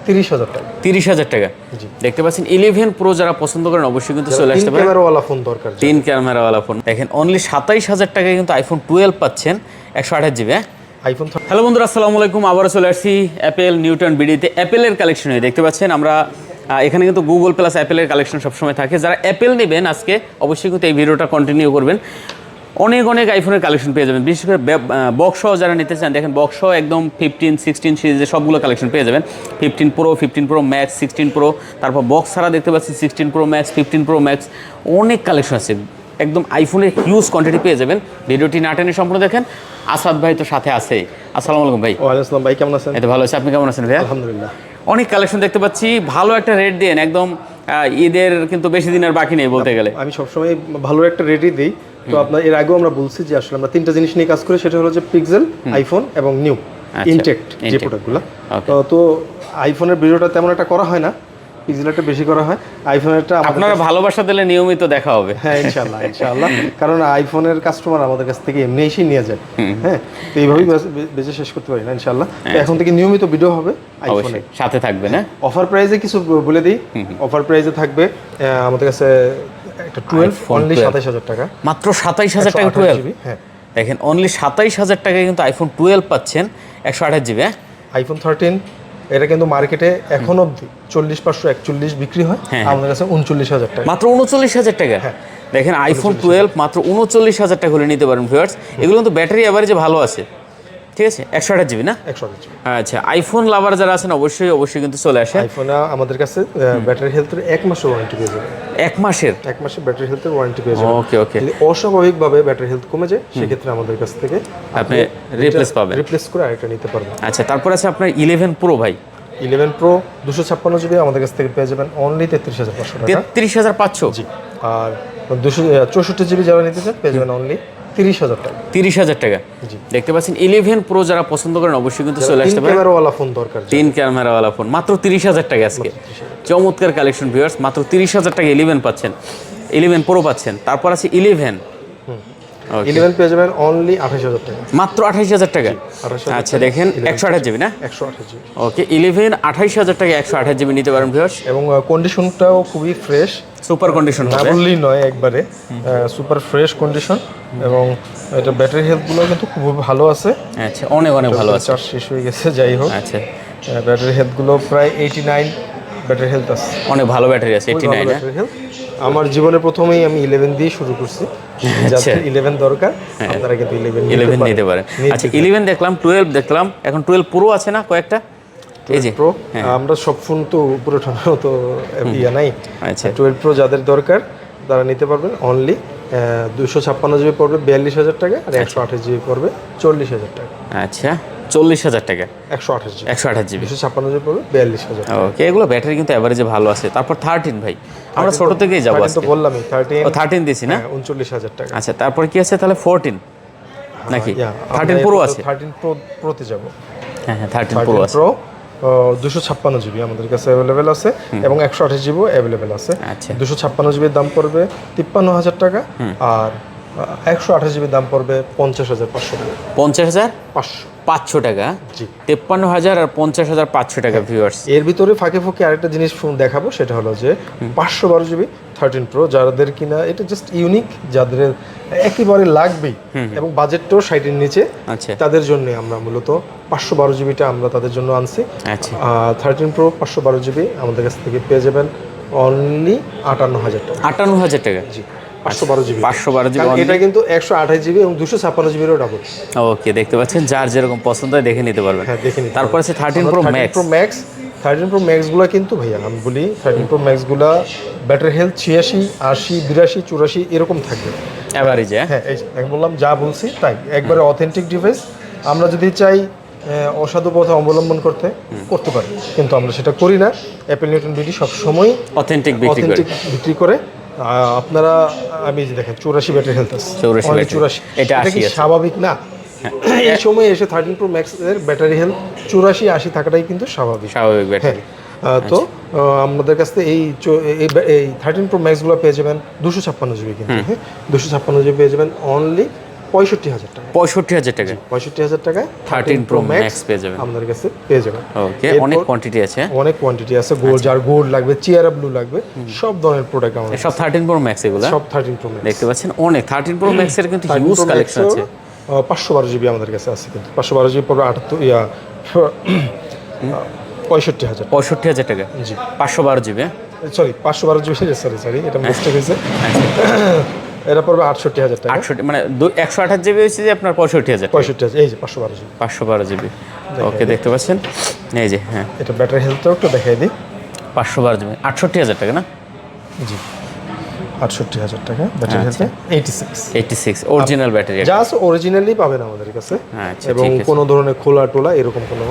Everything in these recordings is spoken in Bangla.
30,000 টাকা। 30,000 টাকা। জি, দেখতে পাচ্ছেন 11 প্রো যারা পছন্দ করেন অবশ্যই কিন্তু চলে আসতে পারেন। ক্যামেরাওয়ালা ফোন দরকার, 3 ক্যামেরাওয়ালা ফোন দেখেন অনলি 27,000 টাকায় কিন্তু আইফোন 12 পাচ্ছেন 128 জিবি। আইফোন। হ্যালো বন্ধুরা, আসসালামু আলাইকুম। আবারও চলে আসছি অ্যাপেল নিউটন বিডিতে অ্যাপেলের কালেকশন হয়ে। দেখতে পাচ্ছেন আমরা এখানে কিন্তু গুগল প্লাস অ্যাপেলের কালেকশন সবসময় থাকে। যারা অ্যাপেল নেবেন আজকে অবশ্যই কিন্তু এই ভিডিওটা কন্টিনিউ করবেন। অনেক আইফোনের কালেকশন পেয়ে যাবেন, বিশেষ করে বক্স সহ যারা নিতে চান। দেখেন বক্স সহ একদম 15, 16 সিরিজের সবগুলো কালেকশন পেয়ে যাবেন। 15 প্রো ম্যাক্স, 16 প্রো, তারপর বক্স ছাড়া দেখতে পাচ্ছি 16 প্রো ম্যাক্স, 15 প্রো ম্যাক্স, অনেক কালেকশন আছে। একদম আইফোনের হিউজ কোয়ান্টিটি পেয়ে যাবেন। ভিডিওটি না টেনে সম্পূর্ণ দেখেন। আসাদ ভাই তো সাথে আছে। আসসালামু আলাইকুম ভাই। ওয়ালাইকুম আসসালাম ভাই, কেমন আছেন? এই তো ভালো আছি, আপনি কেমন আছেন ভাই? আলহামদুলিল্লাহ। অনেক কালেকশন দেখতে পাচ্ছি, ভালো একটা রেট দেন একদম। ঈদের কিন্তু বেশি দিন আর বাকি নেই বলতে গেলে। আমি সবসময় ভালো একটা রেটই দিই। তো আপনার এর আগেও আমরা বলছি যে আসলে আমরা তিনটা জিনিস নিয়ে কাজ করি, সেটা হলো যে পিক্সেল, আইফোন এবং নিউ ইনটেক্ট যে প্রোডাক্টগুলো। তো আইফোনের ভিডিওটা তেমন একটা করা হয় না, পিক্সেলটা বেশি করা হয়। আইফোনেরটা আপনারা ভালোবাসা দিলে নিয়মিত দেখা হবে। হ্যাঁ, ইনশাআল্লাহ। কারণ আইফোনের কাস্টমার আমাদের কাছ থেকে এমনি এসেই নিয়ে যায়। হ্যাঁ, তো এইভাবেই বেঁচে শেষ করতে পারি না ইনশাআল্লাহ। এখন থেকে নিয়মিত ভিডিও হবে আইফোনে, সাথে থাকবে না। অফার প্রাইসে কিছু বলে দিই। অফার প্রাইসে থাকবে আমাদের কাছে একটা 12 অনলি 27,000 টাকা। মাত্র 27,000 টাকা 12। হ্যাঁ, দেখেন অনলি 27,000 টাকায় কিন্তু আইফোন 12 পাচ্ছেন 128 জিবি। আইফোন 13 এটা কিন্তু মার্কেটে এখন অবধি 40,541 বিক্রি হয়, আমাদের কাছে 39,000 টাকা। মাত্র 39,000 টাকা। দেখেন আইফোন 12 মাত্র 39,000 টাকা হলে নিতে পারেন ভিউয়ার্স। এগুলো কিন্তু ব্যাটারি অ্যাভারেজে ভালো আছে, ঠিক আছে। 128 জিবি না? 128 জিবি। আচ্ছা, আইফোন লাভার যারা আছেন অবশ্যই কিন্তু চলে আসে। আইফোনে আমাদের কাছে ব্যাটারি হেলথের 1 মাসের ওয়ারেন্টি পেয়ে যাবে। 1 মাসের ব্যাটারি হেলথের ওয়ারেন্টি পেয়ে যাবে। ওকে। যদি অস্বাভাবিকভাবে ব্যাটারি হেলথ কমে যায় সেক্ষেত্রে আমাদের কাছ থেকে আপনি রিপ্লেস পাবেন, রিপ্লেস করে আরেকটা নিতে পারবেন। আচ্ছা, তারপর আছে আপনার 11 প্রো ভাই। 11 প্রো 256 জিবি আমাদের কাছ থেকে পেয়ে যাবেন অনলি 33,500 টাকা। 33,500। জি। আর 264 জিবি যারা নিতে চান পেয়ে যাবেন অনলি 30,000 টাকা। 30,000 টাকা। জি। দেখতে পাচ্ছেন 11 প্রো যারা পছন্দ করেন অবশ্যই কিন্তু চলে আসতে পারেন। ক্যামেরাওয়ালা ফোন দরকার, 3 ক্যামেরাওয়ালা ফোন মাত্র 30,000 টাকা আজকে। চমৎকার কালেকশন ভিউয়ার্স, মাত্র 30,000 টাকা 11 পাচ্ছেন, 11 প্রো পাচ্ছেন। তারপর আছে 11 পেয়ে যাবেন অনলি 28,000 টাকা। মাত্র 28,000 টাকা। আচ্ছা, দেখেন 128 জিবি না? 128 জিবি। ওকে, 11 28,000 টাকা 128 জিবি নিতে পারেন ভিউয়ার্স। এবং কন্ডিশনটাও খুবই ফ্রেশ, সুপার কন্ডিশন হবে, বললেই নয়, একবারে সুপার ফ্রেশ কন্ডিশন। এবং এটা ব্যাটারি হেলথগুলো কিন্তু খুব ভালো আছে। আচ্ছা, অনেক ভালো আছে। চার্জ শেষ হয়ে গেছে, যাই হোক। আচ্ছা, ব্যাটারি হেলথগুলো প্রায় 89 ব্যাটারি হেলথ আছে। অনেক ভালো ব্যাটারি আছে, 89 না? আমার জীবনে প্রথমেই আমি 11 দিয়ে শুরু করছি। যাদের 11 দরকার আপনারা কিন্তু 11 নিতে পারেন। আচ্ছা, 11 দেখলাম, 12 দেখলাম, এখন 12 প্রো আছে না কয়েকটা? এই যে প্রো, আমরা সব ফোন তো পুরো তো নাই। আচ্ছা, 12 প্রো যাদের দরকার তারা নিতে পারবেন অনলি 256 জিবি পড়বে 42,000 টাকা, আর 128 জিবি পড়বে 40,000 টাকা। আচ্ছা, 40,000 টাকা 128 জিবি। 128 জিবি 256 জিবি পড়বে 42,000 টাকা। ওকে, এগুলো ব্যাটারি কিন্তু এভারেজে ভালো আছে। তারপর 13 ভাই, আমরা ছোট থেকেই যাবো আজকে। তো বললামই 13 দিছি না? 39,000 টাকা। আচ্ছা, তারপর কি আছে তাহলে? 14 নাকি? 13 প্রো আছে। 13 প্রোতে যাব। হ্যাঁ, 13 প্রো আছে। প্রো 256 জিবি আমাদের কাছে অ্যাভেলেবেল আছে, এবং 128 জিবিও অ্যাভেলেবেল আছে। আচ্ছা, 256 জিবির দাম পড়বে 53,000 টাকা, আর 128 জিবির দাম পড়বে 50,500 টাকা। 50,500 টাকা। জি। 53,000 আর 50,500 টাকা ভিউয়ার্স। এর ভিতরে ফাঁকে আরেকটা জিনিস ফোন দেখাবো, সেটা হলো যে 512 জিবি 13 প্রো যাদের কিনা এটা জাস্ট ইউনিক, যাদের একেবারে লাগবেই এবং বাজেটটাও 60-এর নিচে, আচ্ছা, তাদের জন্য আমরা মূলত 512 জিবিটা আমরা তাদের জন্য আনছি। আচ্ছা, 13 প্রো 512 জিবি আমাদের কাছ থেকে পেয়ে যাবেন অনলি 58,000 টাকা। 58,000 টাকা। জি, 512 জিবি। 512 জিবি এটা কিন্তু 128 জিবি এবং 256 জিবিরও ডাবল। ওকে, দেখতে পাচ্ছেন, যার যেরকম পছন্দ হয় দেখে নিতে পারবেন। হ্যাঁ, দেখে নিতে। তারপর আছে 13 প্রো ম্যাক্স। 13 প্রো ম্যাক্সগুলো কিন্তু ভাইয়া আমি বলি 13 প্রো ম্যাক্সগুলো ব্যাটারি হেলথ 86, 80, 82, 84 এরকম থাকবে এভারেজে। হ্যাঁ, এই বললাম যা বলছি তাই, একবারে অথেন্টিক ডিভাইস। আমরা যদি চাই অসাধু পথ অবলম্বন করতে পারি, কিন্তু আমরা সেটা করি না। অ্যাপেল নিউটন বিডি সবসময় অথেন্টিক বিক্রি করে। আপনারা আমি যে দেখেন 84 ব্যাটারি হেলথ আছে, 84। এটা কি স্বাভাবিক না? এই সময় এসে 13 প্রো ম্যাক্স এর ব্যাটারি হেলথ 84, 80 থাকাটাই কিন্তু স্বাভাবিক ব্যাটারি। তো আমাদের কাছ থেকে এই 13 প্রো ম্যাক্সগুলো পেয়ে যাবেন 256 জিবি, কিন্তু 256 জিবি পেয়ে যাবেন অনলি 65,000 টাকা। 65,000 টাকা 65,000 টাকায় 13 Pro Max পেয়ে যাবেন। আমাদের কাছে পেয়ে যাবেন। ওকে, অনেক কোয়ান্টিটি আছে। অনেক কোয়ান্টিটি আছে, গোল্ড যার গোল্ড লাগবে, চিয়ারা ব্লু লাগবে, সব ধরনের প্রোডাক্ট আমাদের সব 13 Pro Max এগুলো সব 13 Pro Max দেখতে পাচ্ছেন। অনেক 13 Pro Max এর কিন্তু হিউজ কালেকশন আছে। 512 জিবি আমাদের কাছে আছে, কিন্তু 512 জিবি পড়বে 65,000 টাকা জি 512 জিবি। সরি 512 জিবি, সরি এটা মিস্টেক হয়েছে। এটা পড়বে 68,000 টাকা। 68 মানে 128 জিবি হচ্ছে যে আপনার 65,000 65,000 এই যে 512 জিবি 512 জিবি। ওকে, দেখতে পাচ্ছেন এই যে। হ্যাঁ, এটা ব্যাটারি হেলথটাও একটু দেখাই দিই। 512 জিবি 68,000 টাকা না? জি 68,000 টাকা ব্যাটারি হেলথে 86 অরিজিনাল ব্যাটারি। জাস্ট অরিজিনালি পাবেন আমাদের কাছে। আচ্ছা, এবং ঠিক আছে। কোনো ধরনের খোলা টোলা এরকম কোনো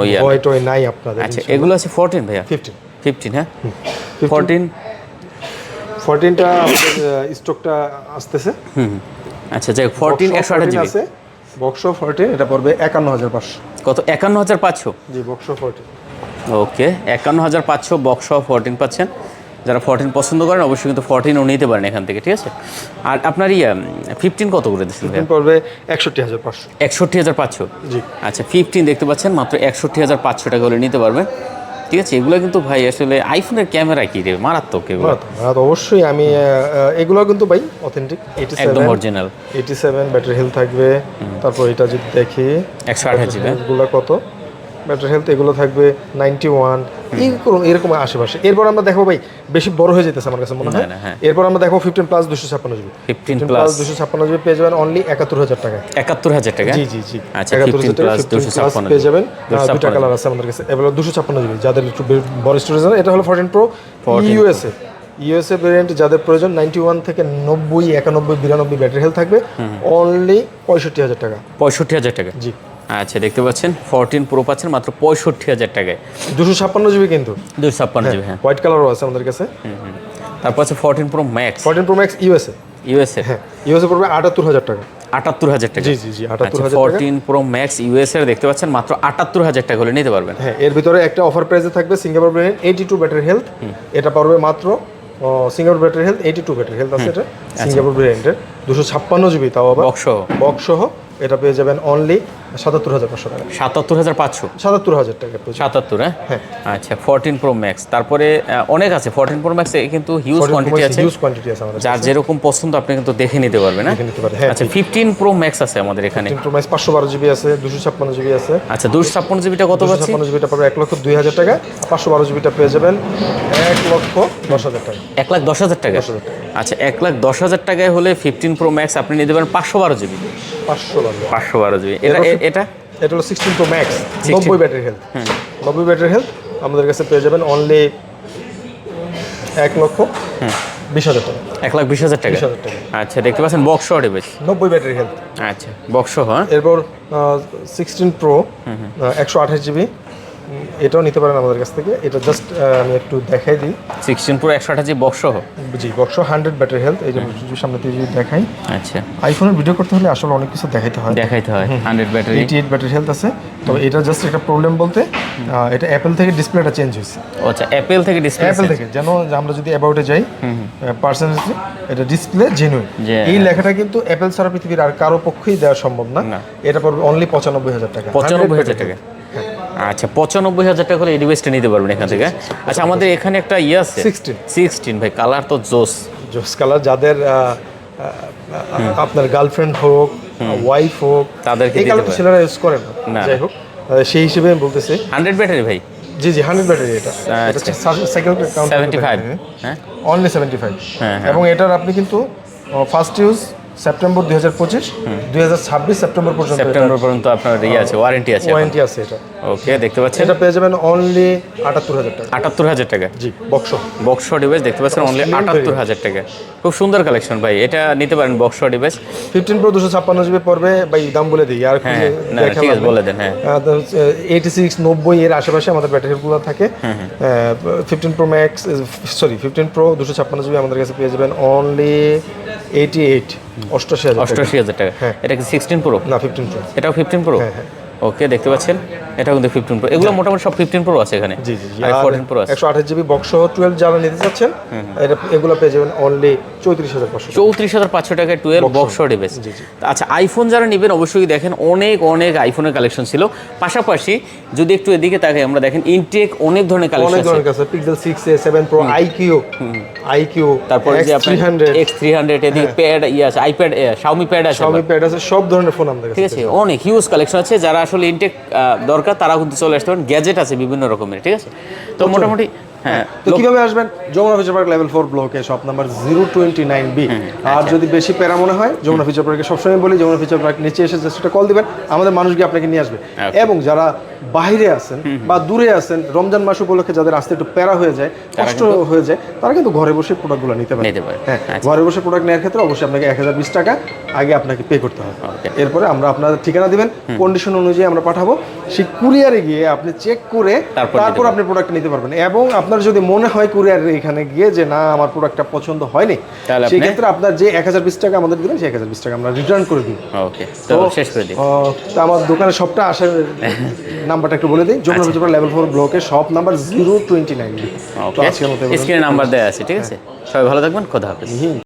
ইয়া ভয় টয় নাই আপনাদের। আচ্ছা, এগুলো আছে 14 ভাইয়া? 15 হ্যাঁ 14টা আমাদের স্টকটা আসতেছে। আচ্ছা, যাই 14 128 জিবি আছে। বক্সো 14 এটা পড়বে 51,500। কত? 51,500? জি বক্সো 14। ওকে, 51,500 বক্স 14 পাচ্ছেন। যারা 14 পছন্দ করেন অবশ্যই কিন্তু 14ও নিতে পারেন এখান থেকে, ঠিক আছে। আর আপনার 15 কত করে দিচ্ছেন ভাইয়া? পড়বে 61,500। 61,500 জি আচ্ছা, 15 দেখতে পাচ্ছেন মাত্র 61,500 টাকা হলে নিতে পারবেন, ঠিক আছে। এগুলো কিন্তু ভাই আসলে আইফোনের ক্যামেরা কি রে, মারাত্মক এগুলো। অবশ্যই আমি এগুলো কিন্তু ভাই অথেন্টিক। একদম অরিজিনাল। 87 ব্যাটারি হেলথ থাকবে। তারপর এটা যদি দেখি 128 জিবি এগুলো কত ব্যাটারি হেলথ, এগুলো থাকবে 91 এরকম আশেপাশে। এরপর আমরা দেখো ভাই বেশি বড় হয়ে যেতেছে আমার কাছে মনে হয়। হ্যাঁ। এরপর আমরা দেখো 15 প্লাস 256 জিবি। 15 প্লাস 256 জিবি পেয়ে যাবেন অনলি 71,000 টাকায়। 71,000 টাকা? জি আচ্ছা, 15 প্লাস 256 পেয়ে যাবেন। দুইটা কালার আছে আমাদের কাছে। এবার 256 জিবি যাদের একটু বড় স্টোরেজ, এটা হলো 14 প্রো ইউএসএ ভেরিয়েন্ট যাদের প্রয়োজন। 91 থেকে 90 91 92 ব্যাটারি হেলথ থাকবে অনলি 65,000 টাকা। 65,000 টাকা জি আচ্ছা, দেখতে পাচ্ছেন 14 প্রো পাচ্ছেন মাত্র 65,000 টাকায়। 256 জিবি কিন্তু 256 জিবি হ্যাঁ। হোয়াইট কালারও আছে আমাদের কাছে। তারপর আছে 14 pro max. 14 pro max USA হ্যাঁ ইউএসএ পড়বে 78,000 টাকা। 78,000 টাকা? জি 78,000 টাকা। 14 প্রো ম্যাক্স ইউএসএ দেখতে পাচ্ছেন মাত্র 78,000 টাকা হলে নিতে পারবেন। হ্যাঁ, এর ভিতরে একটা অফার প্রাইসে থাকবে সিঙ্গাপুর ভেরিয়েন্ট 82 ব্যাটারি হেলথ। এটা পড়বে মাত্র Singapore battery health 82 battery health আছে এটা সিঙ্গাপুর ভেরিয়েন্টের 256 জিবি, তাও আবার বক্স সহ। এটা পেয়ে যাবেন অনলি 77,500 টাকা। 77,500? 77,000 টাকা 77 হ্যাঁ। আচ্ছা, 14 প্রো ম্যাক্স। তারপরে অনেক আছে 14 প্রো ম্যাক্সে কিন্তু হিউজ কোয়ান্টিটি আছে আমাদের। যার যেরকম পছন্দ আপনি কিন্তু দেখে নিতে পারবেন না? আচ্ছা, 15 প্রো ম্যাক্স আছে আমাদের এখানে। 15 প্রো ম্যাক্স 512 জিবি আছে, 256 জিবি আছে। আচ্ছা, 256 জিবিটা কত পাচ্ছি? 256 জিবিটা পাবে 1,02,000 টাকা। 512 জিবিটা পেয়ে যাবেন 1,10,000 টাকা। 1,10,000 টাকা? আচ্ছা, 1,10,000 টাকায় হলে 15 প্রো ম্যাক্স আপনি নিতে পারেন 512 জিবি। 512 জিবি। এটা হলো 16 pro max 90 battery health. 90 battery health আমাদের কাছে পেয়ে যাবেন অনলি 1,20,000 টাকা। 1,20,000 টাকা? আচ্ছা, দেখতে পাচ্ছেন বক্স ডিভাইস 90 ব্যাটারি হেলথ। আচ্ছা, বক্স হ্যাঁ। এরপর 16 প্রো 128 জিবি, এটাও নিতে পারেন আমাদের কাছ থেকে। এটা জাস্ট আমি একটু দেখাই দিই। 16 প্রো 128 জিবি বক্স জি বক্স 100 ব্যাটারি হেলথ। এই যে সামনে থেকে যদি দেখাই। আচ্ছা, আইফোনের ভিডিও করতে হলে আসলে অনেক কিছু দেখাইতে হয় 100 ব্যাটারি 88 ব্যাটারি হেলথ আছে। তবে এটা জাস্ট একটা প্রবলেম বলতে এটা অ্যাপল থেকে ডিসপ্লেটা চেঞ্জ হয়েছে। আচ্ছা, অ্যাপল থেকে ডিসপ্লে? অ্যাপল থেকে যেন আমরা যদি অ্যাবাউটে যাই পার্সেন্টেজ, এটা ডিসপ্লে জেনুইন এই লেখাটা কিন্তু অ্যাপল ছাড়া পৃথিবীর আর কারো পক্ষেই দেওয়া সম্ভব না। এটা পড়বে অনলি 95,000 টাকা। 95,000 টাকা? আচ্ছা, 95,000 টাকা করে এই ডিভাইসটা নিতে পারবেন এখান থেকে। আচ্ছা, আমাদের এখানে একটা ইয়ে আছে 16 ভাই, কালার তো জোস কালার। যাদের আপনার গার্লফ্রেন্ড হোক ওয়াইফ হোক তাদেরকে এই কালারটা ছেলেরা ইউজ করে না, যাই হোক সেই হিসেবে আমি বলতেছি। 100 ব্যাটারি ভাই? জি 100 ব্যাটারি। এটা সাইকেল কাউন্ট 75 হ্যাঁ, অনলি 75। এবং এটার আপনি কিন্তু ফার্স্ট ইউজ সেপ্টেম্বর 2025 2026 সেপ্টেম্বর পর্যন্ত আপনার ইয়ে আছে, ওয়ারেন্টি আছে এটা। ওকে, দেখতে পাচ্ছেন এটা পেয়ে যাবেন অনলি 78,000 টাকা। 78,000 টাকা? জি বক্স ডিভাইস দেখতে পাচ্ছেন অনলি 78,000 টাকা। খুব সুন্দর কালেকশন ভাই, এটা নিতে পারেন বক্স ডিভাইস। 15 প্রো 256 জিবি পড়বে ভাই, দাম বলে দিই আর ঠিক আছে বলে দেন। হ্যাঁ, 86 90 এর আশেপাশে আমাদের ব্যাটারিগুলো থাকে। 15 প্রো ম্যাক্স 15 প্রো 256 জিবি আমাদের কাছে পেয়ে যাবেন অনলি 88,000 টাকা। এটা কি 16 প্রো? না 15 প্রো। এটাও 15 প্রো? ওকে, দেখতে পাচ্ছেন এটা কিন্তু 15 প্রো, এগুলো মোটামুটি সব 15 প্রো আছে এখানে। জি জি জি। আর আর 14 প্রো আছে। 128 জিবি বক্স সহ 12 যারা নিতে চাচ্ছেন এগুলো পেয়ে যাবেন অনলি 34500। 34500 টাকায় 12 বক্স ডিভাইস। আচ্ছা, আইফোন যারা নেবেন অবশ্যই দেখেন অনেক অনেক আইফোনের কালেকশন ছিল। পাশাপাশি যদি একটু এদিকে তাকাই আমরা দেখেন ইনটেক অনেক ধরনের কালেকশন অনেক আছে। ধরনের কাছে পিক্সেল 6a 7 প্রো আইকিউ তারপরে যে আপনার X300 এদিকে প্যাড আছে, আইপ্যাড Xiaomi প্যাড আছে, Xiaomi প্যাড আছে, সব ধরনের ফোন আমাদের কাছে। ঠিক আছে, অনেক হিউজ কালেকশন আছে। যারা আসলে ইনটেক দরকার তারা কিন্তু চলে আসতে পারেন। গ্যাজেট আছে বিভিন্ন রকমের, ঠিক আছে। তো মোটামুটি হ্যাঁ, তো কিভাবে আসবেন? যমুনা ফিউচার পার্ক লেভেল 4 ব্লকে শপ নাম্বার 029B। আর যদি বেশি প্যারা মনে হয় যমুনা ফিউচার পার্কে সবসময় বলি যমুনা ফিউচার পার্ক নিচে এসে জাস্ট একটা কল দিবেন, আমাদের মানুষ গিয়ে আপনাকে নিয়ে আসবে। এবং যারা বাইরে আছেন বা দূরে আছেন, রমজান মাস উপলক্ষে যাদের আসতে একটু প্যারা হয়ে যায়, কষ্ট হয়ে যায়, তারা কিন্তু ঘরে বসে প্রোডাক্টগুলো নিতে পারে। হ্যাঁ, ঘরে বসে প্রোডাক্ট নেওয়ার ক্ষেত্রে অবশ্যই আপনাকে 1020 টাকা আগে আপনাকে পে করতে হবে। এরপরে আমরা আপনাদের ঠিকানা দিবেন, কন্ডিশন অনুযায়ী আমরা পাঠাবো। সেই কুরিয়ারে গিয়ে আপনি চেক করে তারপর আপনি প্রোডাক্ট নিতে পারবেন। এবং আপনার যদি মনে হয় কুরিয়ারে এখানে গিয়ে যে না আমার প্রোডাক্টটা পছন্দ হয়নি, সেই ক্ষেত্রে আপনার যে 1020 টাকা আমাদের দিবেন সেই 1020 টাকা আমরা রিটার্ন করে দিব। ওকে, তো শেষ করে দিই। তো আমার দোকানের সবটা আসার নাম্বারটা একটু বলে দিই। যমুনা ফিউচার লেভেল 4 ব্লকে শপ নাম্বার 029B। ওকে, স্ক্রিনে নাম্বার দেওয়া আছে, ঠিক আছে। সবাই ভালো থাকবেন, খোদা হাফেজ।